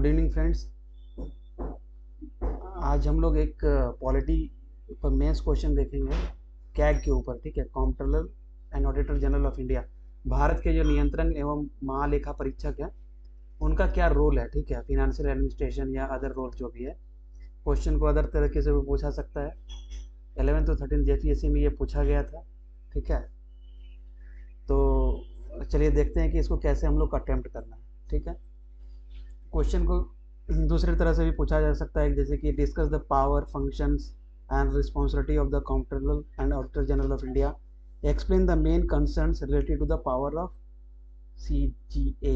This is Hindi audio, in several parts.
Good evening friends. आज हम लोग एक पॉलिटी पर मेंस क्वेश्चन देखेंगे कैग के ऊपर। ठीक है, comptroller and auditor general of India, Bharat के जो नियंत्रण एवं महालेखा परीक्षक हैं उनका क्या रोल है। ठीक है, फिनेंशियल एडमिनिस्ट्रेशन या अदर रोल जो भी है। क्वेश्चन को अदर तरीके से भी पूछा सकता है। 11th और 13th जेपीएससी में ये पूछा गया था। ठीक है, तो चलिए देखते हैं कि इसको कैसे हम लोग को अटेम्प्ट करना है। ठीक है, क्वेश्चन को दूसरी तरह से भी पूछा जा सकता है, जैसे कि discuss the power functions and responsibility of the controller and auditor general of India, explain the main concerns related to the power of CGA.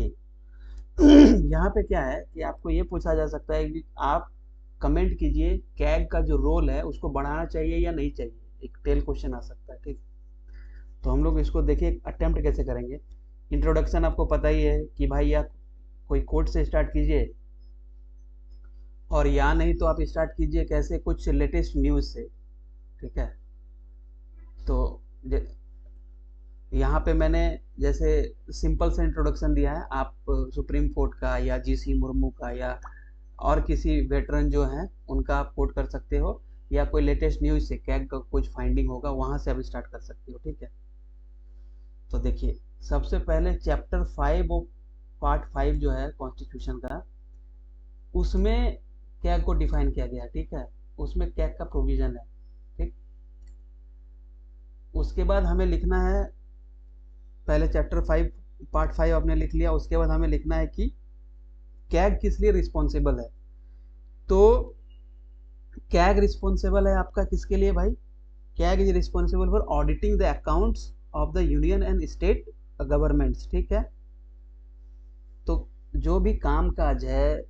यहाँ पे क्या है कि आपको ये पूछा जा सकता है कि आप कमेंट कीजिए कैग का जो रोल है उसको बढ़ाना चाहिए या नहीं चाहिए। एक टेल क्वेश्चन आ सकता है। ठीक, तो हम लोग इसको देखिए अटेम्प्ट कैसे करेंगे। इंट्रोडक्शन आपको पता ही है कि भाई या कोई कोट से स्टार्ट कीजिए, और या नहीं तो आप स्टार्ट कीजिए कैसे, कुछ लेटेस्ट न्यूज़ से। ठीक है, तो यहाँ पे मैंने जैसे सिंपल से इंट्रोडक्शन दिया है। आप सुप्रीम कोर्ट का या जीसी मुर्मू का या और किसी वेटरन जो हैं उनका आप कोट कर सकते हो, या कोई लेटेस्ट न्यूज़ से कैग का कुछ फाइंडिंग होगा वहाँ से आप स्टार्ट कर सकते हो। ठीक है, तो देखिए सबसे पहले चैप्टर 5 और पार्ट 5 जो है कॉन्स्टिट्यूशन का, उसमें कैग को डिफाइन किया गया है। ठीक है, उसमें कैग का प्रोविजन है। ठीक, उसके बाद हमें लिखना है, पहले चैप्टर 5 पार्ट 5 आपने लिख लिया, उसके बाद हमें लिखना है कि कैग किस लिए रिस्पॉन्सिबल है। तो कैग रिस्पॉन्सिबल है आपका किसके लिए भाई? CAG is responsible for auditing the accounts of the union and state governments. ठीक है, तो जो भी काम काज है,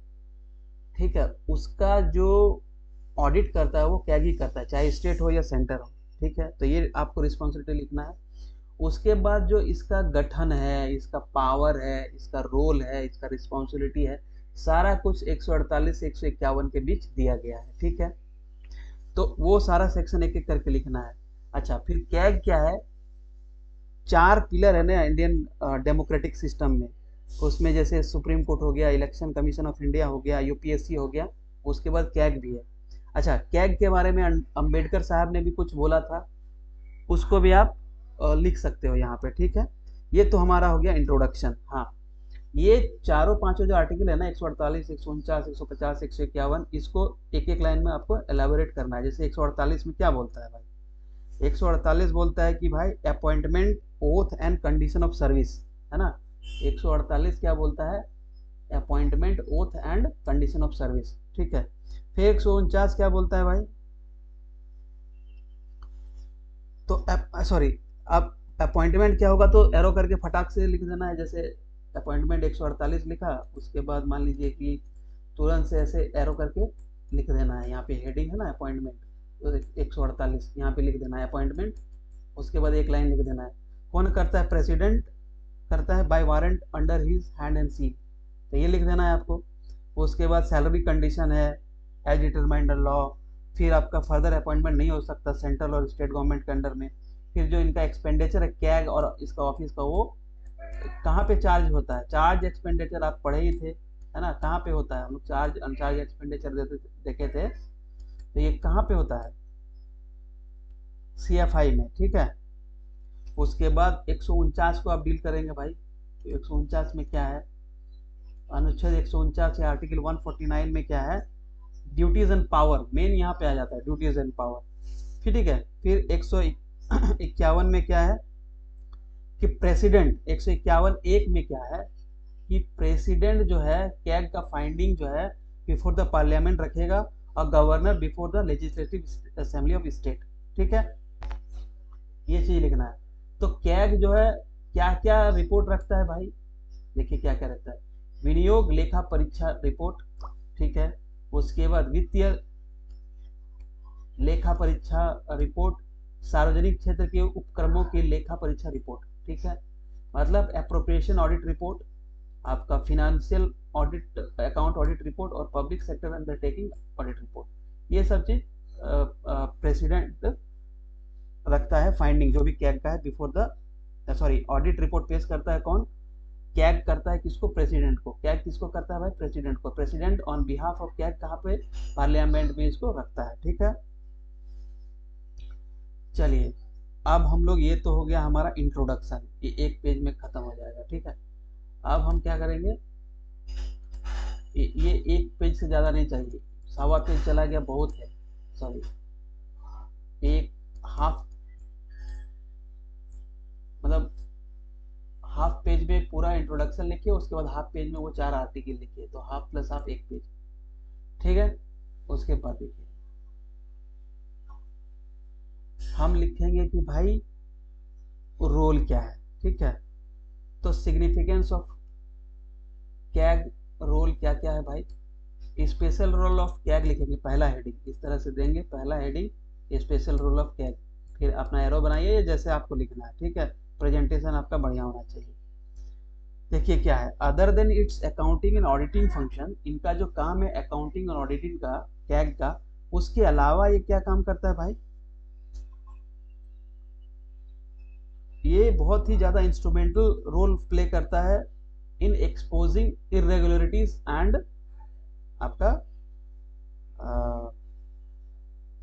ठीक है, उसका जो ऑडिट करता है वो कैग ही करता है, चाहे स्टेट हो या सेंटर हो। ठीक है, तो ये आपको रिस्पॉन्सिबिलिटी लिखना है। उसके बाद जो इसका गठन है, इसका पावर है, इसका रोल है, इसका रिस्पॉन्सिबिलिटी है, सारा कुछ 148 से 151 के बीच दिया गया है। ठीक है, तो वो सारा सेक्शन एक एक करके लिखना है। अच्छा, फिर कैग क्या है? 4 पिलर है ना इंडियन डेमोक्रेटिक सिस्टम में। उसमें जैसे सुप्रीम कोर्ट हो गया, इलेक्शन कमीशन ऑफ इंडिया हो गया, यूपीएससी हो गया, उसके बाद कैग भी है। अच्छा, कैग के बारे में अंबेडकर साहब ने भी कुछ बोला था, उसको भी आप लिख सकते हो यहाँ पे। ठीक है, ये तो हमारा हो गया इंट्रोडक्शन। हाँ, ये चारों पांचों जो आर्टिकल है ना, 148, 149, 150, 151, इसको एक एक लाइन में आपको एलाबोरेट करना है। जैसे 148 में क्या बोलता है भाई? 148 बोलता है कि भाई appointment, oath and condition of service, है ना। 148 क्या बोलता है? Appointment, oath and condition of service. ठीक है, फिर 149 क्या बोलता है भाई? तो सॉरी, अब अपॉइंटमेंट क्या होगा तो एरो करके फटाक से लिख देना है। जैसे अपॉइंटमेंट 148 लिखा, उसके बाद मान लीजिए कि तुरंत से ऐसे एरो करके लिख देना है। यहाँ पे हेडिंग है ना अपॉइंटमेंट, तो 148 यहाँ पे लिख देना है अपॉइंटमेंट। उसके बाद एक लाइन लिख देना है, कौन करता है? प्रेसिडेंट करता है by warrant under his hand and seal, तो ये लिख देना है आपको। उसके बाद सैलरी कंडीशन है एज डिटरमाइंड लॉ। फिर आपका फर्दर अपॉइंटमेंट नहीं हो सकता सेंट्रल और स्टेट गवर्नमेंट के अंडर में। फिर जो इनका एक्सपेंडिचर है कैग और इसका ऑफिस का, वो कहाँ पे चार्ज होता है? चार्ज एक्सपेंडिचर आप पढ़े ही थे, है ना। कहाँ पे होता है? हम लोग चार्ज अनचार्ज एक्सपेंडिचर देखे थे, तो ये कहाँ पे होता है? सीएफआई में। ठीक है, उसके बाद 149 को आप डील करेंगे भाई। तो 149 में क्या है? अनुच्छेद 149 या आर्टिकल 149 में क्या है? ड्यूटीज एंड पावर, मेन यहाँ पे आ जाता है ड्यूटीज एंड पावर। फिर ठीक है, फिर 151 में क्या है कि प्रेसिडेंट, 151 एक में क्या है कि प्रेसिडेंट जो है कैग का फाइंडिंग जो है बिफोर द पार्लियामेंट रखेगा, और governor before the legislative assembly of state. ठीक है, ये चीज लिखना है। तो कैग जो है क्या क्या रिपोर्ट रखता है भाई? देखिए क्या क्या रखता है। विनियोग लेखा परीक्षा रिपोर्ट, ठीक है। उसके बाद वित्तीय लेखा परीक्षा रिपोर्ट, सार्वजनिक क्षेत्र के उपक्रमों की लेखा परीक्षा रिपोर्ट, ठीक है। मतलब एप्रोप्रिएशन ऑडिट रिपोर्ट, आपका financial audit, account audit report, और public sector undertaking audit report. ये सब चीज प्रेसिडेंट रखता है फाइंडिंग जो भी कैग का है before the, sorry, audit report पेश करता है कौन? कैग करता है किसको? प्रेसिडेंट को। कैग किसको करता है भाई? प्रेसिडेंट को। President on behalf of CAG कहाँ पे? पार्लियामेंट में इसको रखता है, ठीक है। चलिए, अब हम लोग, ये तो हो गया हमारा इंट्रोडक्शन, ये एक पेज में खत्म हो जाएगा, ठीक है। अब हम क्या करेंगे, ये एक पेज से ज्यादा नहीं चाहिए, सवा पेज चला गया, बहुत है, सॉरी, एक हाफ, मतलब हाफ पेज में पूरा इंट्रोडक्शन लिखिए, उसके बाद हाफ पेज में वो 4 आर्टिकल लिखिए, तो हाफ प्लस हाफ एक पेज, ठीक है। उसके बाद देखिए हम लिखेंगे कि भाई रोल क्या है, ठीक है। तो सिग्निफिकेंस ऑफ कैग, रोल क्या क्या है भाई? स्पेशल रोल ऑफ कैग लिखेंगे, पहला हेडिंग इस तरह से देंगे, पहला heading special role of CAG, फिर अपना एरो बनाइए, या जैसे आपको लिखना है, ठीक है। प्रेजेंटेशन आपका बढ़िया होना चाहिए। देखिए क्या है, other than it's accounting and auditing function, इनका जो काम है अकाउंटिंग और ऑडिटिंग का, कैग का, उसके अलावा ये क्या काम करता है भाई? ये बहुत ही ज्यादा इंस्ट्रूमेंटल रोल प्ले करता है इन एक्सपोजिंग इरेगुलरिटीज एंड आपका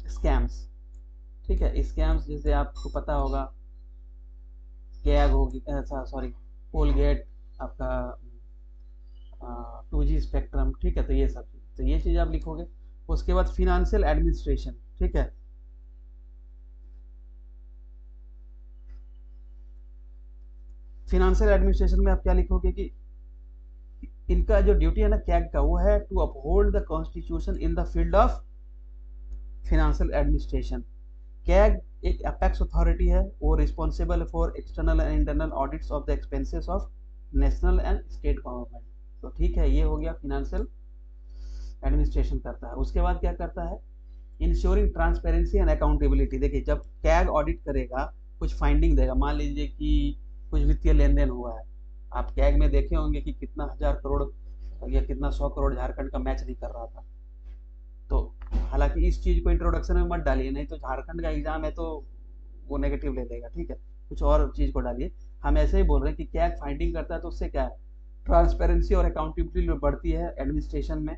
स्कैम्स, ठीक है। स्कैम्स जैसे आपको पता होगा, कैग होगी, सॉरी, कोलगेट, आपका 2G स्पेक्ट्रम, ठीक है। तो ये सब चीज, तो ये चीज आप लिखोगे। उसके बाद फिनेंशियल एडमिनिस्ट्रेशन, ठीक है। फिनेंशियल एडमिनिस्ट्रेशन में आप क्या लिखोगे कि इनका जो ड्यूटी है ना कैग का, वो है to uphold the constitution in the field of financial administration. CAG एक अपेक्स अथॉरिटी है, वो responsible for external and internal audits of the expenses of national and state government. तो ठीक है, ये हो गया फिनेंशियल एडमिनिस्ट्रेशन करता है। उसके बाद क्या करता है? Ensuring transparency and accountability. देखिए, जब कैग ऑडिट करेगा, कुछ फाइंडिंग देगा, मान लीजिए कि कुछ वित्तीय लेन देन हुआ है, आप कैग में देखे होंगे कि कितना 1000 करोड़ या कितना 100 करोड़ झारखंड का मैच नहीं कर रहा था। तो हालांकि इस चीज को इंट्रोडक्शन में मत डालिए, नहीं तो झारखंड का एग्जाम है तो वो नेगेटिव ले लेगा, ठीक है। कुछ और चीज को डालिए। हम ऐसे ही बोल रहे हैं कि कैग फाइंडिंग करता है, तो उससे क्या है, ट्रांसपेरेंसी और अकाउंटेबिलिटी बढ़ती है एडमिनिस्ट्रेशन में,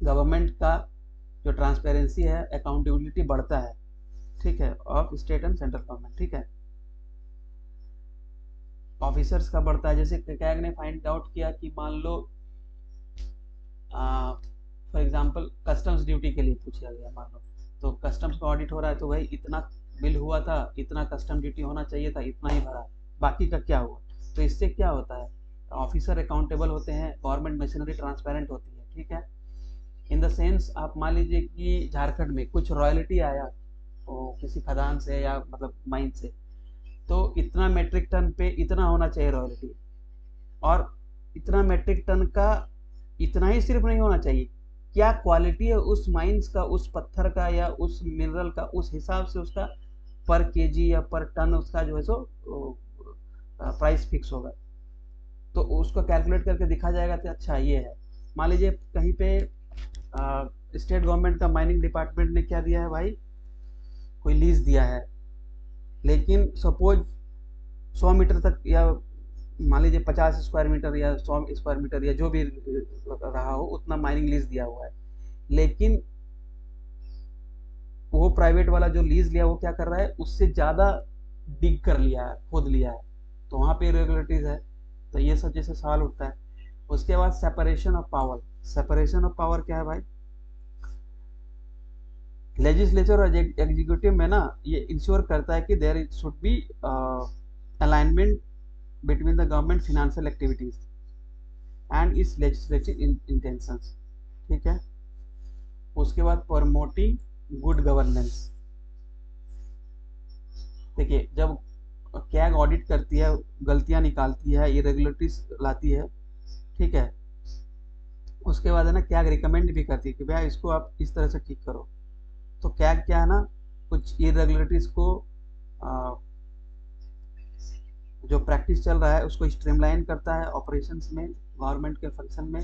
गवर्नमेंट का जो ट्रांसपेरेंसी है, अकाउंटेबिलिटी बढ़ता है, ठीक है, of state and central government, ठीक है। ऑफिसर्स का बढ़ता है, जैसे कैग ने फाइंड आउट किया कि मान लो फॉर एग्जांपल कस्टम्स ड्यूटी के लिए पूछा गया, मान लो तो कस्टम्स का ऑडिट हो रहा है, तो भाई इतना बिल हुआ था, इतना कस्टम ड्यूटी होना चाहिए था, इतना ही भरा, बाकी का क्या हुआ? तो इससे क्या होता है, ऑफिसर अकाउंटेबल होते हैं, गवर्नमेंट मशीनरी ट्रांसपेरेंट होती है, ठीक है। इन द सेंस आप मान लीजिए कि झारखंड में कुछ रॉयल्टी आया तो किसी खदान से या मतलब माइन से, तो इतना मेट्रिक टन पे इतना होना चाहिए रॉयल्टी, और इतना मेट्रिक टन का इतना ही सिर्फ नहीं होना चाहिए, क्या क्वालिटी है उस माइंस का, उस पत्थर का या उस मिनरल का, उस हिसाब से उसका पर केजी या पर टन उसका जो है सो प्राइस फिक्स होगा। तो उसको कैलकुलेट करके दिखा जाएगा कि अच्छा ये है। मान लीजिए कहीं पे स्टेट गवर्नमेंट का माइनिंग डिपार्टमेंट ने क्या दिया है भाई, कोई लीज दिया है, लेकिन सपोज 100 मीटर तक, या मान लीजिए 50 स्क्वायर मीटर या 100 स्क्वायर मीटर या जो भी रहा हो, उतना माइनिंग लीज दिया हुआ है, लेकिन वो प्राइवेट वाला जो लीज लिया वो क्या कर रहा है, उससे ज्यादा डिग कर लिया है, खोद लिया है, तो वहां पे इरेगुलरिटीज है। तो ये सब जैसे सवाल उठता है। उसके बाद separation of power. Separation of power क्या है भाई? लेजिस्लेचर और एग्जीक्यूटिव में ना, ये इंश्योर करता है कि there should be alignment between the government financial activities and its legislative intentions, ठीक है। उसके बाद प्रमोटिंग गुड गवर्नेंस। देखिए, जब कैग ऑडिट करती है, गलतियां निकालती है, इरेगुलरिटीज लाती है, ठीक है, उसके बाद है ना कैग रिकमेंड भी करती है कि भैया इसको आप इस तरह से ठीक करो। तो कैग क्या है ना, कुछ इरेगुलरिटीज को जो प्रैक्टिस चल रहा है उसको स्ट्रीमलाइन करता है ऑपरेशंस में, गवर्नमेंट के फंक्शन में,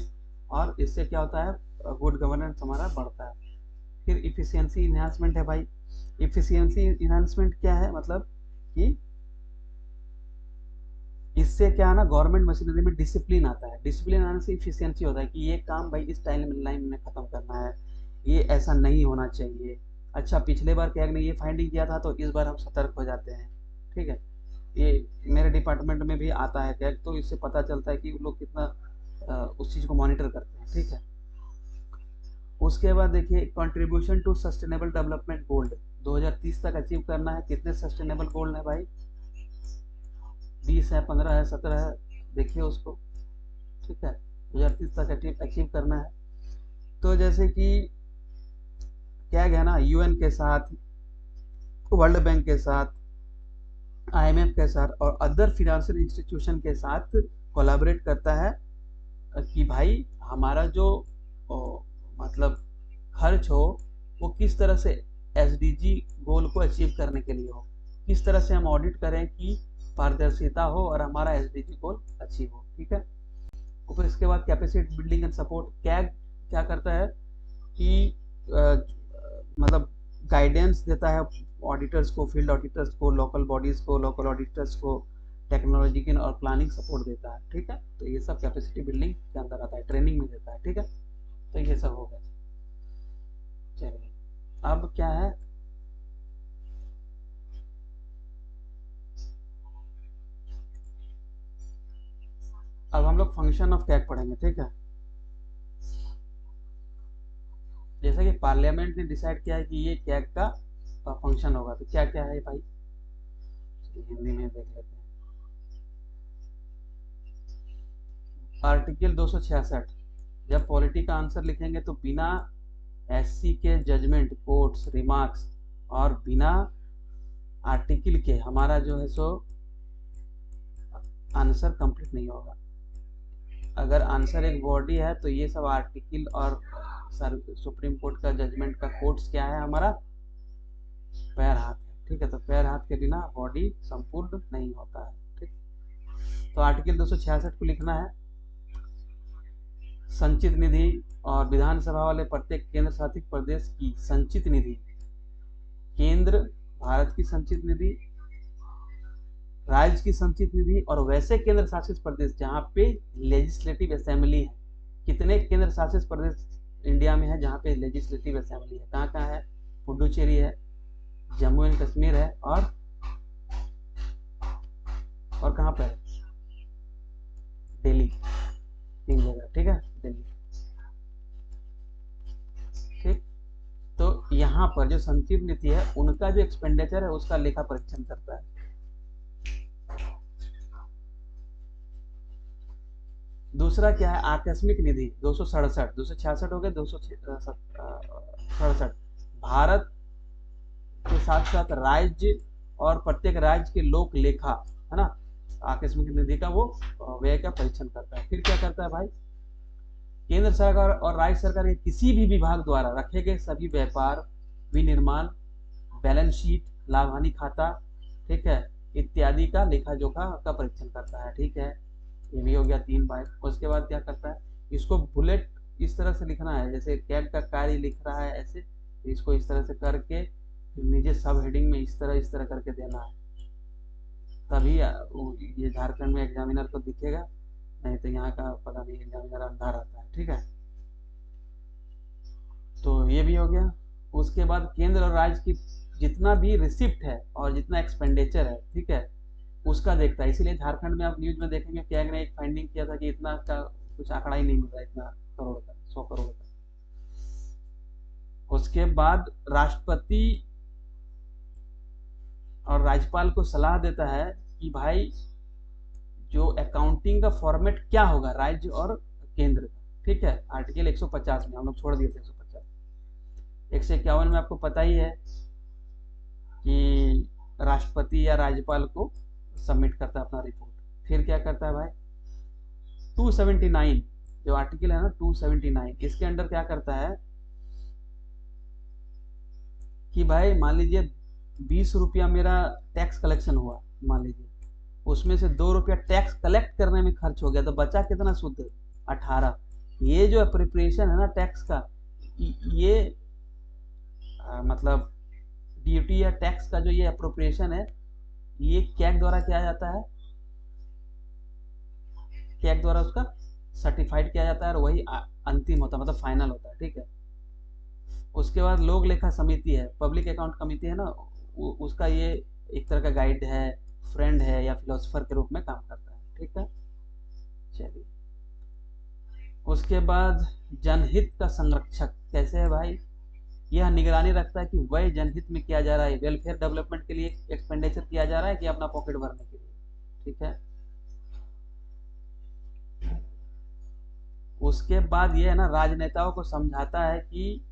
और इससे क्या होता है, गुड गवर्नेंस हमारा बढ़ता है। फिर इफिशियंसी इन्हांसमेंट है भाई। इफिशियंसी इन्हांसमेंट क्या है, मतलब कि इससे क्या है ना, गवर्नमेंट मशीनरी में डिसिप्लिन आता है। डिसिप्लिन आने से इफिशियंसी होता है कि ये काम भाई इस टाइम लाइन में खत्म करना है, ये ऐसा नहीं होना चाहिए। अच्छा, पिछले बार कैग ने ये फाइंडिंग किया था तो इस बार हम सतर्क हो जाते हैं। ठीक है, ये मेरे डिपार्टमेंट में भी आता है कैग, तो इससे पता चलता है कि वो लोग कितना उस चीज़ को मॉनिटर करते हैं। ठीक है, उसके बाद देखिए contribution to sustainable development goals 2030 तक अचीव करना है। कितने सस्टेनेबल गोल्ड है भाई? 20 है, 15 है, 17 है, देखिए उसको। ठीक है, 2030 तक अचीव करना है। तो जैसे कि क्या है ना, यूएन के साथ, वर्ल्ड बैंक के साथ, आईएमएफ के साथ और अदर फिनेंशियल इंस्टीट्यूशन के साथ कोलैबोरेट करता है कि भाई हमारा जो मतलब खर्च हो वो किस तरह से एसडीजी गोल को अचीव करने के लिए हो, किस तरह से हम ऑडिट करें कि पारदर्शिता हो और हमारा एसडीजी गोल अचीव हो। ठीक है, फिर इसके बाद capacity building and support. CAG क्या करता है कि मतलब गाइडेंस देता है ऑडिटर्स को, फील्ड ऑडिटर्स को, लोकल बॉडीज को, लोकल ऑडिटर्स को, टेक्नोलॉजी की और प्लानिंग सपोर्ट देता है। ठीक है, तो ये सब कैपेसिटी बिल्डिंग के अंदर आता है, ट्रेनिंग में देता है। ठीक है, तो ये सब हो गया। चलिए, अब क्या है, अब हम लोग फंक्शन ऑफ कैग पढ़ेंगे। ठीक है, जैसा कि पार्लियामेंट ने डिसाइड किया है कि ये कैग का फंक्शन होगा, तो क्या क्या है भाई, हिंदी में देख लेते हैं। आर्टिकल 266, जब पॉलिटी का आंसर लिखेंगे तो बिना एससी के जजमेंट, कोट्स, रिमार्क्स और बिना आर्टिकल के हमारा जो है सो आंसर कंप्लीट नहीं होगा। अगर आंसर एक बॉडी है तो ये सब आर्टिकल और सुप्रीम कोर्ट का जजमेंट का कोट्स क्या है, हमारा पैर हाथ है। ठीक है, तो पैर हाथ के बिना बॉडी संपूर्ण नहीं होता है। ठीक, तो आर्टिकल 266 को लिखना है। संचित निधि और विधानसभा वाले प्रत्येक केंद्र शासित प्रदेश की संचित निधि, केंद्र भारत की संचित निधि, राज्य की संचित निधि और वैसे केंद्र शासित प्रदेश जहाँ पे लेजिस्लेटिव असेंबली है। कितने केंद्र शासित प्रदेश इंडिया में है जहाँ पे लेजिस्लेटिव असेंबली है? कहाँ कहाँ है? पुडुचेरी है, जम्मू एंड कश्मीर है, और कहाँ पर है? दिल्ली, 3 जगह। ठीक है, दिल्ली। ठीक, तो यहाँ पर जो संचित नीति है उनका जो एक्सपेंडिचर है उसका लेखा परीक्षण करता है। दूसरा क्या है, आकस्मिक निधि 267, 266 हो गए, 267। भारत के साथ साथ राज्य और प्रत्येक राज्य के लोक लेखा, है ना, आकस्मिक निधि का वो व्यय का परीक्षण करता है। फिर क्या करता है भाई, केंद्र सरकार और राज्य सरकार के किसी भी विभाग द्वारा रखे गए सभी व्यापार, विनिर्माण, बैलेंस शीट, लाभ हानि खाता, ठीक है, इत्यादि का लेखा जोखा का परीक्षण करता है। ठीक है, ये भी हो गया 3 पॉइंट। उसके बाद क्या करता है, इसको बुलेट इस तरह से लिखना है, जैसे कैग का कार्य लिख रहा है ऐसे, इसको इस तरह से करके नीचे सब हेडिंग में इस तरह करके देना है, तभी ये झारखंड में एग्जामिनर को दिखेगा, नहीं तो यहाँ का पता नहीं, एग्जामिनर अंधा रहता है। ठीक है, तो ये भी हो गया। उसके बाद केंद्र और राज्य की जितना भी रिसिप्ट है और जितना एक्सपेंडिचर है, ठीक है, उसका देखता है। इसीलिए झारखंड में आप न्यूज में देखेंगे कैग ने एक फाइंडिंग किया था कि इतना का कुछ आंकड़ा ही नहीं मिल रहा, इतना करोड़ का, 100 करोड़ का। उसके बाद राष्ट्रपति और राज्यपाल को सलाह देता है कि भाई जो अकाउंटिंग का फॉर्मेट क्या होगा राज्य और केंद्र का। ठीक है, आर्टिकल 150 में हम लोग छोड़ दिए थे 150। 151 में आपको पता ही है कि राष्ट्रपति या राज्यपाल को सबमिट करता है अपना रिपोर्ट। फिर क्या करता है भाई, 279 जो आर्टिकल है ना, 279, इसके अंडर क्या करता है कि भाई मान लीजिए 20 रुपया मेरा टैक्स कलेक्शन हुआ, मान लीजिए उसमें से 2 रुपया टैक्स कलेक्ट करने में खर्च हो गया, तो बचा कितना शुद्ध? 18। ये जो अप्रोप्रिएशन है ना टैक्स का, ये मतलब ड्यूटी या टैक्स का जो ये अप्रोप्रिएशन है, ये कैग द्वारा किया जाता है कैग द्वारा उसका सर्टिफाइड किया जाता है और वही अंतिम होता है, मतलब फाइनल होता है, ठीक है। उसके बाद लोक लेखा समिति है, पब्लिक अकाउंट कमिटी है ना, उसका ये एक तरह का गाइड है, फ्रेंड है या फिलोसोफर के रूप में काम करता है, ठीक है। चलिए, उसके बाद जनहित का संरक्षक कैसे है भाई, यह निगरानी रखता है कि वह जनहित में किया जा रहा है, वेलफेयर डेवलपमेंट के लिए एक्सपेंडिचर किया जा रहा है कि अपना पॉकेट भरने के लिए, ठीक है। उसके बाद ये है ना, राजनेताओं को समझाता है कि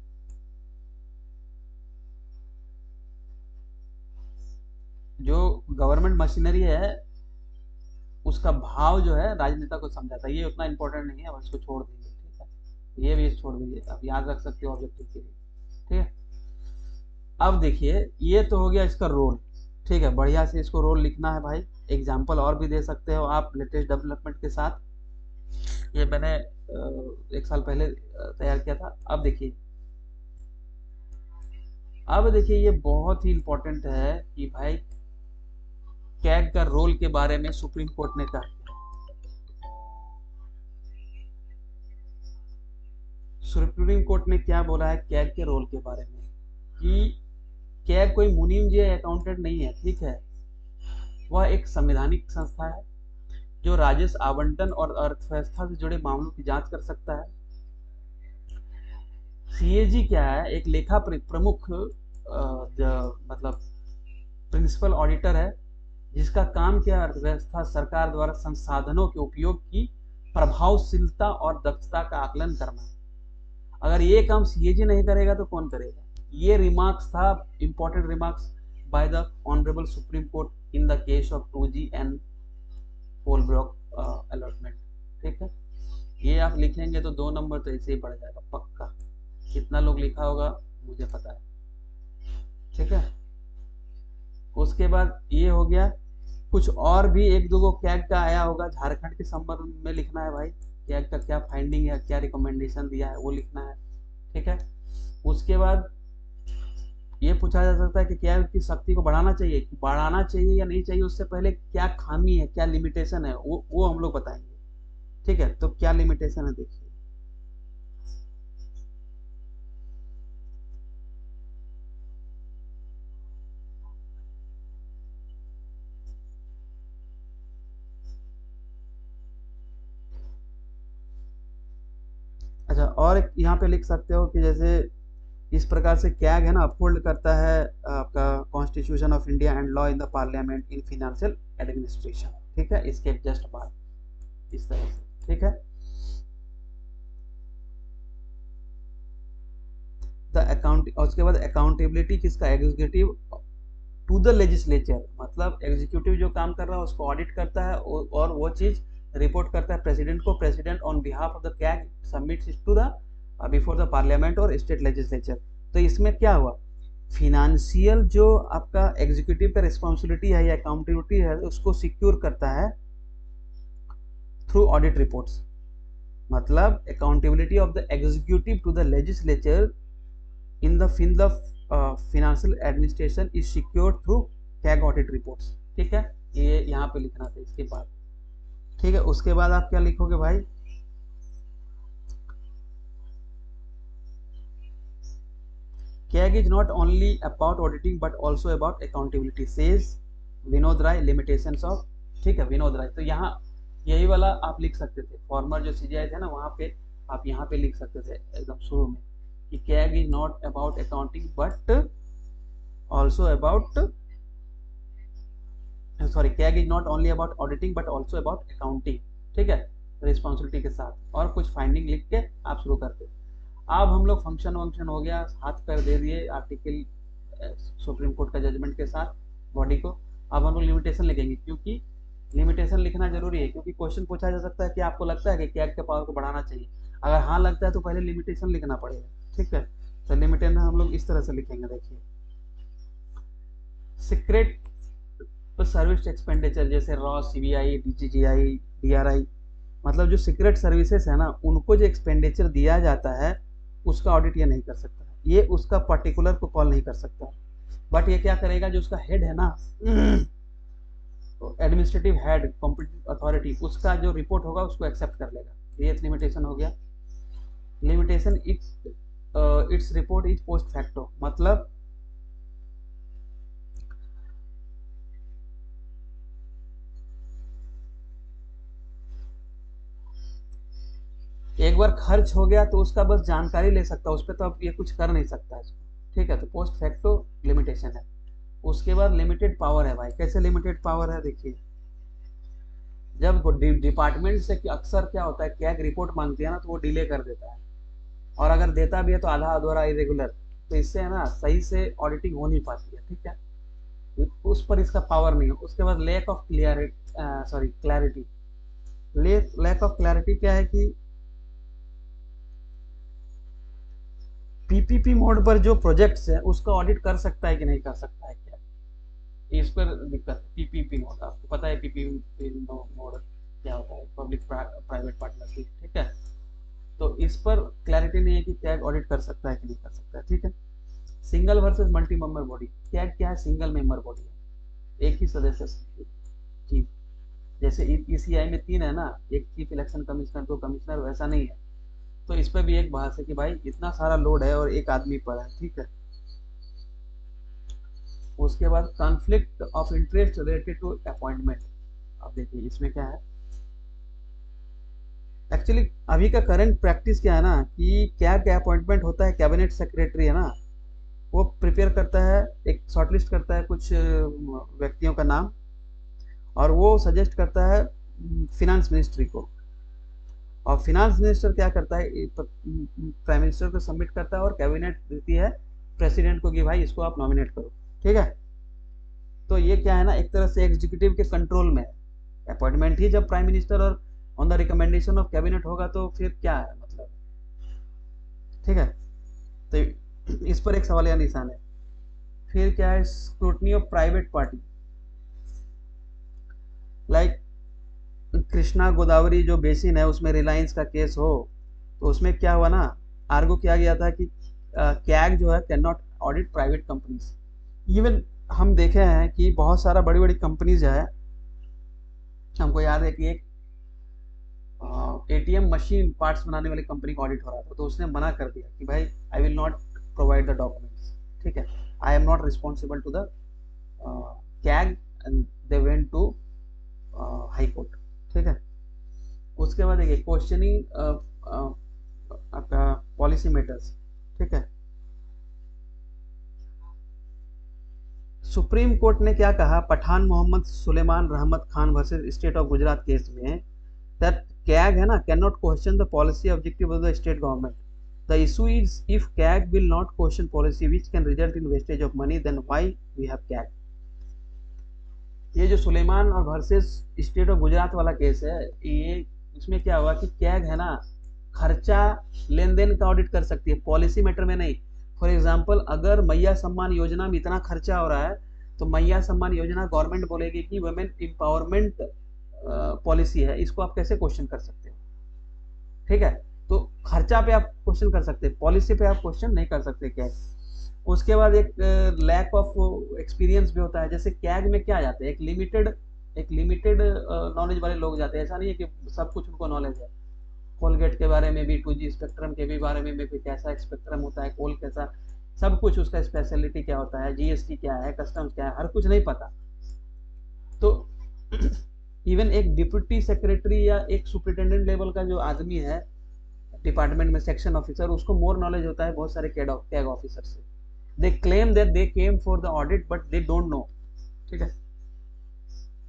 जो गवर्नमेंट मशीनरी है उसका भाव जो है राजनेता को समझाता है। ये उतना इंपॉर्टेंट नहीं है, उसको छोड़ दीजिए, ठीक है, ये भी छोड़ दीजिए, आप याद रख सकते हो ऑब्जेक्टिव के लिए, ठीक है। अब देखिए, ये तो हो गया इसका रोल, ठीक है, बढ़िया से इसको रोल लिखना है भाई। एग्जाम्पल और भी दे सकते हो आप लेटेस्ट डेवलपमेंट के साथ, ये मैंने एक साल पहले तैयार किया था। अब देखिए ये बहुत ही इंपॉर्टेंट है कि भाई कैग का रोल के बारे में सुप्रीम कोर्ट ने कहा। सुप्रीम कोर्ट ने क्या बोला है कैग के रोल के बारे में, कि कैग कोई मुनीम जी अकाउंटेंट नहीं है, ठीक है, वह एक संवैधानिक संस्था है जो राजस्व आवंटन और अर्थव्यवस्था से जुड़े मामलों की जांच कर सकता है। सीएजी क्या है, एक लेखा प्रमुख मतलब प्रिंसिपल ऑडिटर है, जिसका काम क्या है, अर्थव्यवस्था सरकार द्वारा संसाधनों के उपयोग की प्रभावशीलता और दक्षता का आकलन करना। अगर ये काम सीएजी नहीं करेगा तो कौन करेगा। ये रिमार्क्स था, important remarks by the honourable supreme court in the case of 2G and coal block allotment, ठीक है। ये आप लिखेंगे तो 2 नंबर तो ऐसे ही बढ़ जाएगा पक्का। कितना लोग लिखा होगा मुझे पता है, ठीक है। उसके बाद ये हो गया, कुछ और भी एक दो कैग का आया होगा, झारखंड के संबंध में लिखना है भाई, कैग का क्या फाइंडिंग है, क्या रिकमेंडेशन दिया है वो लिखना है, ठीक है। उसके बाद ये पूछा जा सकता है कि कैग की शक्ति को बढ़ाना चाहिए या नहीं चाहिए, उससे पहले क्या खामी है, क्या लिमिटेशन है, वो हम लोग बताएंगे, ठीक है। तो क्या लिमिटेशन है देखिए, अच्छा, और एक यहाँ पे लिख सकते हो कि जैसे इस प्रकार से कैग है ना अपहोल्ड करता है आपका constitution of India and law in the parliament in financial administration, ठीक है, इसके जस्ट बाद इस तरह से, ठीक है। द अकाउंट, उसके बाद अकाउंटेबिलिटी किसका, एग्जीक्यूटिव टू द लेजिस्लेचर, मतलब एग्जीक्यूटिव जो काम कर रहा है उसको ऑडिट करता है और वो चीज रिपोर्ट करता है प्रेसिडेंट को, president on behalf of the CAG submits to the before the parliament और स्टेट लेजिस्लेचर। तो इसमें क्या हुआ, फिनेंशियल जो आपका एग्जीक्यूटिव का रिस्पॉन्सिबिलिटी है या अकाउंटेबिलिटी है उसको सिक्योर करता है थ्रू ऑडिट रिपोर्ट्स, मतलब accountability of the executive to the legislature in the field of financial administration is secure through CAG audit reports, ठीक है। ये यहाँ पे लिखना था इसके बाद, ठीक है। उसके बाद आप क्या लिखोगे भाई, CAG is not only about auditing but also about accountability says Vinod Rai, limitations of, ठीक है, विनोद राय। तो यहाँ यही वाला आप लिख सकते थे, फॉर्मर जो सीजीआई थे ना वहाँ पे आप यहाँ पे लिख सकते थे एकदम शुरू में कि CAG is not about accounting but also about, sorry, CAG is not only about auditing but also about accounting, ठीक है, रिस्पॉन्सिबिलिटी के साथ, और कुछ फाइंडिंग लिख के आप शुरू करते। अब हम लोग फंक्शन वंक्शन हो गया, हाथ पैर दे दिए आर्टिकल सुप्रीम कोर्ट का जजमेंट के साथ बॉडी को। अब हम लोग लिमिटेशन लिखेंगे, क्योंकि लिमिटेशन लिखना जरूरी है, क्योंकि क्वेश्चन पूछा जा सकता है कि आपको लगता है कि कैग के पावर को बढ़ाना चाहिए, अगर हाँ लगता है तो पहले लिमिटेशन लिखना पड़ेगा, ठीक है। तो लिमिटेशन हम लोग इस तरह से लिखेंगे, देखिए, सीक्रेट सर्विस एक्सपेंडिचर जैसे रॉ, सीबीआई, डीजीजीआई, डीआरआई, मतलब जो सीक्रेट सर्विसेज है ना उनको जो एक्सपेंडिचर दिया जाता है उसका ऑडिट ये नहीं कर सकता, ये उसका पर्टिकुलर को कॉल नहीं कर सकता, बट ये क्या करेगा, जो उसका हेड है ना, तो एडमिनिस्ट्रेटिव हेड कॉम्पिटेंट अथॉरिटी उसका जो रिपोर्ट होगा उसको एक्सेप्ट कर लेगा। ये लिमिटेशन हो गया। Limitation its report is post facto, मतलब एक बार खर्च हो गया तो उसका बस जानकारी ले सकता है, उस पर तो अब ये कुछ कर नहीं सकता इसको, ठीक है। तो पोस्ट फैक्टो लिमिटेशन है। उसके बाद लिमिटेड पावर है भाई। कैसे लिमिटेड पावर है, देखिए जब डिपार्टमेंट से अक्सर क्या होता है, कैग रिपोर्ट मांगती है ना तो वो डिले कर देता है, और अगर देता भी है तो आधा अधूरा इरेगुलर, तो इससे है ना सही से ऑडिटिंग हो नहीं पाती है, ठीक है। उस पर इसका पावर नहीं है। उसके बाद lack of clarity. Lack of clarity क्या है कि पीपीपी मोड पर जो प्रोजेक्ट्स है उसका ऑडिट कर सकता है कि नहीं कर सकता है, क्या इस पर दिक्कत है। पीपीपी मोड आपको पता है, पीपीपी मोड क्या होता है, पब्लिक प्राइवेट पार्टनरशिप, ठीक है। तो इस पर क्लैरिटी नहीं है कि कैग ऑडिट कर सकता है कि नहीं कर सकता है, ठीक है। Single versus multi member body. CAG क्या है, सिंगल मेंबर बॉडी है, एक ही सदस्य चीफ। जैसे ईसीआई में 3 है ना, एक चीफ इलेक्शन कमिश्नर, 2 कमिश्नर, वैसा नहीं है। तो इस पर भी एक बहस है कि भाई इतना सारा लोड है और एक आदमी पर है, ठीक है। उसके बाद conflict of interest related to appointment. अब देखिए इसमें क्या है, एक्चुअली अभी का करंट प्रैक्टिस क्या है ना कि क्या क्या अपॉइंटमेंट होता है, कैबिनेट सेक्रेटरी है ना, वो प्रिपेयर करता है, एक शॉर्टलिस्ट करता है कुछ व्यक्तियों का नाम, और वो सजेस्ट करता है फिनांस मिनिस्ट्री को, और फिनांस मिनिस्टर क्या करता है, प्राइम मिनिस्टर को सबमिट करता है, और कैबिनेट देती है प्रेसिडेंट को कि भाई इसको आप नॉमिनेट करो, ठीक है। तो ये क्या है ना, एक तरह से एग्जीक्यूटिव के कंट्रोल में है अपॉइंटमेंट ही। जब प्राइम मिनिस्टर और on the recommendation of cabinet होगा तो फिर क्या है मतलब, ठीक है। तो इस पर एक सवाल या निशान है। फिर क्या है, scrutiny of private party, like Krishna Godavari जो बेसिन है उसमें रिलायंस का केस हो, तो उसमें क्या हुआ ना, आर्गू किया गया था कि कैग जो है can not audit private companies. Even हम देखे हैं कि बहुत सारा बड़ी बड़ी कंपनीज है, हमको याद है कि एक एटीएम मशीन पार्ट्स बनाने वाली कंपनी का ऑडिट हो रहा था, तो उसने मना कर दिया कि भाई I will not provide the documents, ठीक है, I am not responsible to the CAG, and they went to high court, ठीक है। उसके बाद देखिए क्वेश्चनिंग आपका पॉलिसी मैटर्स, ठीक है। सुप्रीम कोर्ट ने क्या कहा Pathan Mohammed Suleman Rahmat Khan versus state of Gujarat case में, दैट कैग है ना can not question the policy objective of the state government. The issue is if CAG will not question policy which can result in wastage of money, then why we have CAG. ये जो सुलेमान और वर्सेस स्टेट ऑफ गुजरात वाला केस है, ये इसमें क्या हुआ कि कैग है ना खर्चा लेन देन का ऑडिट कर सकती है, पॉलिसी मैटर में नहीं। फॉर एग्जाम्पल अगर मैया सम्मान योजना में इतना खर्चा हो रहा है, तो मैया सम्मान योजना गवर्नमेंट बोलेगी कि वुमेन एम्पावरमेंट पॉलिसी है, इसको आप कैसे क्वेश्चन कर सकते हो, ठीक है। तो खर्चा पे आप क्वेश्चन कर सकते हैं, पॉलिसी पे आप क्वेश्चन नहीं कर सकते कैग। उसके बाद एक लैक ऑफ एक्सपीरियंस भी होता है। जैसे कैग में क्या जाते हैं, एक लिमिटेड नॉलेज वाले लोग जाते हैं, ऐसा नहीं है कि सब कुछ उनको नॉलेज है। कोलगेट के बारे में भी, 2G स्पेक्ट्रम के भी बारे में भी, कैसा स्पेक्ट्रम होता है, कोल कैसा, सब कुछ उसका स्पेशलिटी क्या होता है, जीएसटी क्या है, कस्टम्स क्या है, हर कुछ नहीं पता। तो इवन एक डिप्टी सेक्रेटरी या एक सुपरिटेंडेंट लेवल का जो आदमी है डिपार्टमेंट में, सेक्शन ऑफिसर, उसको मोर नॉलेज होता है बहुत सारे कैग ऑफिसर से। They claim that they came for the audit but they don't know, ठीक है।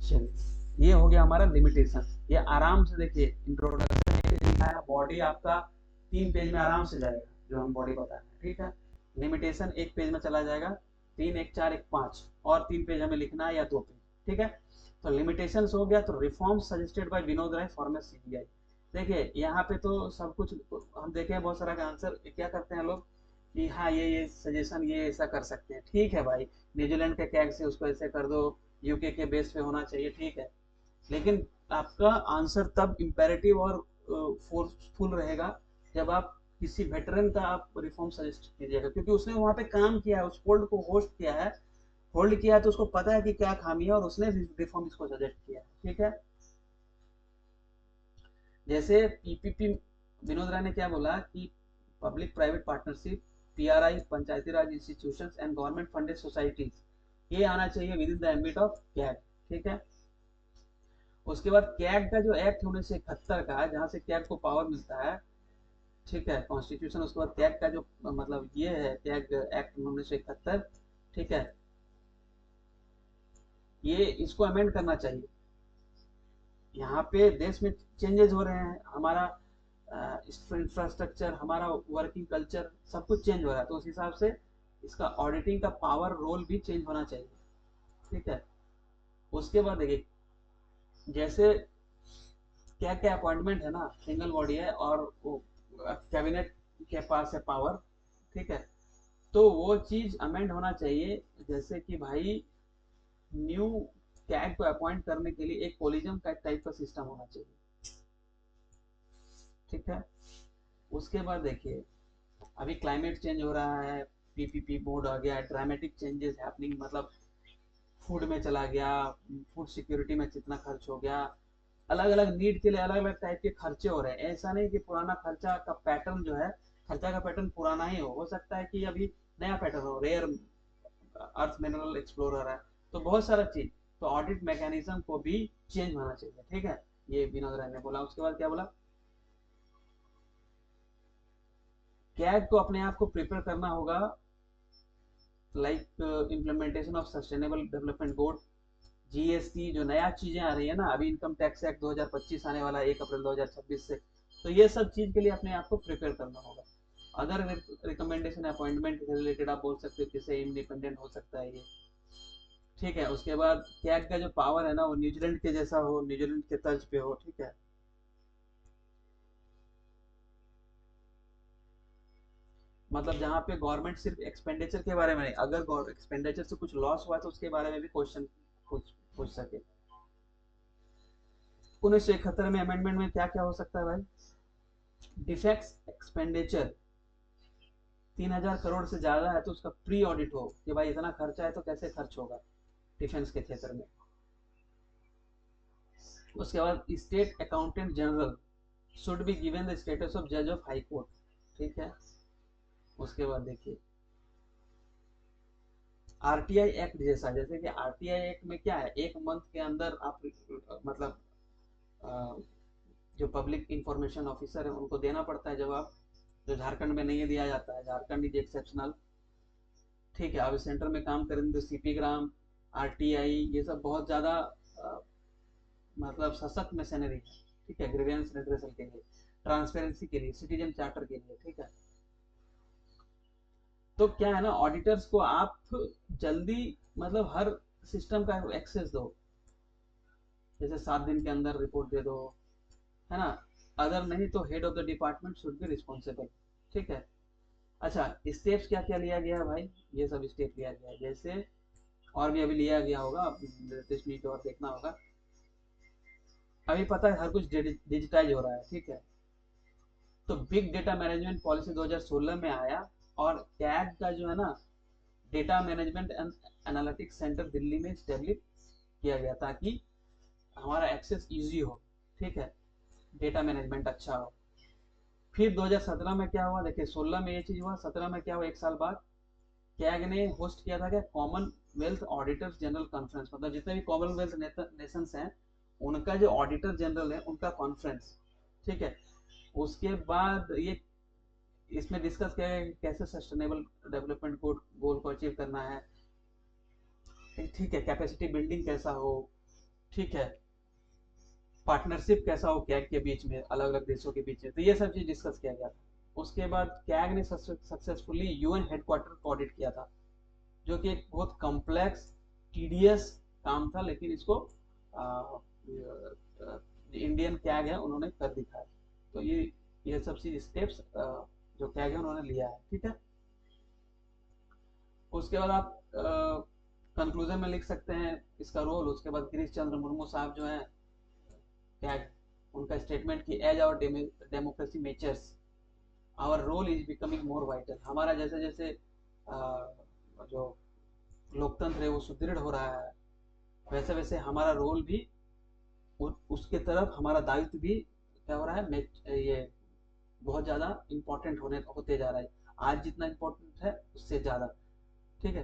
चलिए ये हो गया हमारा लिमिटेशन। ये आराम से देखिए इंट्रोडक्शन, बॉडी आपका 3 पेज में आराम से जाएगा जो हम बॉडी बता रहे हैं, ठीक है। लिमिटेशन 1 पेज में चला जाएगा, 3 1 4 1 5, और 3 पेज हमें लिखना है या 2 पेज, ठीक है। तो लिमिटेशंस हो गया। तो reform suggested by Vinod Rai former CBI. देखिए यहाँ पे तो सब कुछ हम देखे हैं, बहुत सारा का आंसर क्या करते हैं लोग कि हाँ ये सजेशन ये ऐसा कर सकते हैं, ठीक है भाई, न्यूजीलैंड के कैग से उसको ऐसे कर दो, यूके के बेस पे होना चाहिए, ठीक है। लेकिन आपका आंसर तब इम्पेरेटिव और फोर्सफुल रहेगा जब आप किसी वेटरन का आप रिफॉर्म सजेस्ट कीजिएगा, क्योंकि उसने वहाँ पे काम किया है, उस फोल्ड को होस्ट किया है, होल्ड किया है तो उसको पता है कि क्या खामी है और उसने रिफॉर्म इसको सजेस्ट किया, ठीक है। जैसे पीपीपी, विनोद राय ने क्या बोला कि public private partnership, PRI, Panchayati Raj institutions and government funded societies, ये आना चाहिए with in the ambit of CAG, ठीक है। उसके बाद कैग का जो एक्ट 1971 का है, जहां से कैग को पावर मिलता है, ठीक है, कॉन्स्टिट्यूशन, उसके बाद कैग का जो मतलब ये है कैग एक्ट 1971, ठीक है, ये इसको अमेंड करना चाहिए। यहाँ पे देश में चेंजेस हो रहे हैं, हमारा इंफ्रास्ट्रक्चर, हमारा वर्किंग कल्चर, सब कुछ चेंज हो रहा है, तो उस हिसाब से इसका ऑडिटिंग का पावर रोल भी चेंज होना चाहिए, ठीक है। उसके बाद देखिए, जैसे क्या क्या अपॉइंटमेंट है ना, सिंगल बॉडी है और वो कैबिनेट के पास है पावर, ठीक है, तो वो चीज अमेंड होना चाहिए। जैसे कि भाई न्यू कैग को अपॉइंट करने के लिए एक कोलिजम का टाइप का सिस्टम होना चाहिए, ठीक है। उसके बाद देखिए, अभी क्लाइमेट चेंज हो रहा है, पीपीपी बोर्ड आ गया, ड्रामेटिक चेंजेस हैपनिंग, मतलब फूड में चला गया, फूड सिक्योरिटी में कितना खर्च हो गया, अलग अलग नीड के लिए अलग अलग टाइप के खर्चे हो रहे हैं। ऐसा नहीं कि पुराना खर्चा का पैटर्न जो है, खर्चा का पैटर्न पुराना ही हो सकता है कि अभी नया पैटर्न हो, रेयर अर्थ मिनरल एक्सप्लोरर है, तो बहुत सारा चीज, तो ऑडिट मैकेनिज्म को भी चेंज होना चाहिए, ठीक है, ये विनोद राय ने बोला। उसके बाद क्या बोला, कैग को अपने आप को प्रिपेयर करना होगा, like implementation of sustainable development goal, GST, जो नया चीजें आ रही है ना, अभी इनकम टैक्स एक्ट 2025 आने वाला है 1 अप्रैल 2026 से, तो ये सब चीज के लिए अपने आप को प्रिपेयर करना होगा। अदर रिकमेंडेशन अपॉइंटमेंट रिलेटेड आप बोल सकते हो किसे इंडिपेंडेंट हो सकता है ये, ठीक है। उसके बाद कैग का जो पावर है ना, वो न्यूजीलैंड के जैसा हो, न्यूजीलैंड के तर्ज पे हो, ठीक है। मतलब जहाँ पे गवर्नमेंट सिर्फ एक्सपेंडिचर के बारे में नहीं, अगर एक्सपेंडिचर से कुछ लॉस हुआ है तो उसके बारे में भी क्वेश्चन पूछ पूछ सके। 1971 में अमेंडमेंट में क्या क्या हो सकता है भाई, डिफेक्ट्स एक्सपेंडिचर 3,000 करोड़ से ज्यादा है तो उसका प्री ऑडिट हो कि भाई इतना खर्चा है तो कैसे खर्च होगा डिफेंस के क्षेत्र में। उसके बाद state accountant general should be given the status of जज ऑफ हाई कोर्ट, ठीक है। उसके बाद देखिए आरटीआई एक्ट जैसा, जैसे कि आरटीआई एक्ट में क्या है, 1 मंथ के अंदर आप मतलब जो पब्लिक इंफॉर्मेशन ऑफिसर है उनको देना पड़ता है जवाब, जो झारखंड में नहीं दिया जाता है, झारखंड इज एक्सेप्शनल, ठीक है। अब सेंटर में काम करेंगे तो सीपी ग्राम, आरटीआई, ये सब बहुत ज्यादा मतलब सशक्त मशीनरी है, ठीक है, ग्रीवेंस रिड्रेसल के लिए, ट्रांसपेरेंसी के लिए, सिटीजन चार्टर के लिए, ठीक है। तो क्या है ना, ऑडिटर्स को आप जल्दी मतलब हर सिस्टम का एक्सेस दो, जैसे 7 दिन के अंदर रिपोर्ट दे दो, है ना। अदर नहीं तो head of the department should be responsible, ठीक है। अच्छा, स्टेप्स क्या क्या लिया गया है भाई, ये सब स्टेप लिया गया है, जैसे और भी अभी लिया गया होगा, लेटेस्ट न्यूज और देखना होगा। अभी पता है हर कुछ डिजिटाइज हो रहा है, ठीक है, तो बिग डेटा मैनेजमेंट पॉलिसी 2016 में आया, और कैग का जो है ना data management and analytics centre Delhi में स्टेब्लिश किया गया ताकि हमारा एक्सेस इजी हो, ठीक है, डेटा मैनेजमेंट अच्छा हो। फिर 2017 में क्या हुआ, देखिए 16 में ये चीज हुआ, 17 में क्या हुआ, 1 साल बाद कैग ने होस्ट किया था क्या, कॉमनवेल्थ ऑडिटर्स जनरल कॉन्फ्रेंस, मतलब जितने भी कॉमनवेल्थ नेशंस हैं उनका जो ऑडिटर जनरल है उनका कॉन्फ्रेंस, ठीक है। उसके बाद ये इसमें डिस्कस किया गया कि कैसे सस्टेनेबल डेवलपमेंट गोल को अचीव करना है, ठीक है, कैपेसिटी बिल्डिंग कैसा हो, ठीक है, पार्टनरशिप कैसा हो कैग के बीच में, अलग अलग देशों के बीच में, तो ये सब चीज डिस्कस किया गया था। उसके बाद कैग ने सक्सेसफुली यूएन हेडक्वार्टर को ऑडिट किया था, जो कि एक बहुत कॉम्प्लेक्स टीडीएस काम था, लेकिन इसको इंडियन कैग है उन्होंने कर दिखाया। तो ये सब चीज स्टेप्स जो कैग है उन्होंने लिया है, ठीक है। उसके बाद आप कंक्लूजन में लिख सकते हैं इसका रोल। उसके बाद गिरीश चंद्र मुर्मू साहब जो है कैग, उनका स्टेटमेंट कि as our democracy matures our role is becoming more vital, हमारा जैसे जैसे जो लोकतंत्र है वो सुदृढ़ हो रहा है, वैसे वैसे हमारा रोल भी उसके तरफ हमारा दायित्व भी क्या हो रहा है, ये बहुत ज़्यादा इम्पोर्टेंट होते जा रहा है, आज जितना इम्पोर्टेंट है उससे ज़्यादा। ठीक है,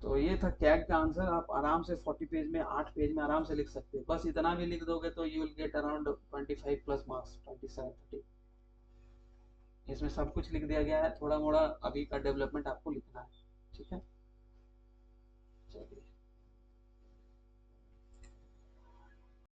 तो ये था कैग का आंसर। आप आराम से 40 पेज में, 8 पेज में आराम से लिख सकते हो, बस इतना भी लिख दोगे तो you will get around 25 plus marks, 27-30। इसमें सब कुछ लिख दिया गया है, थोड़ा मोड़ा अभी का डेवलपमेंट आपको लिखना है। ठीक है, चलिए।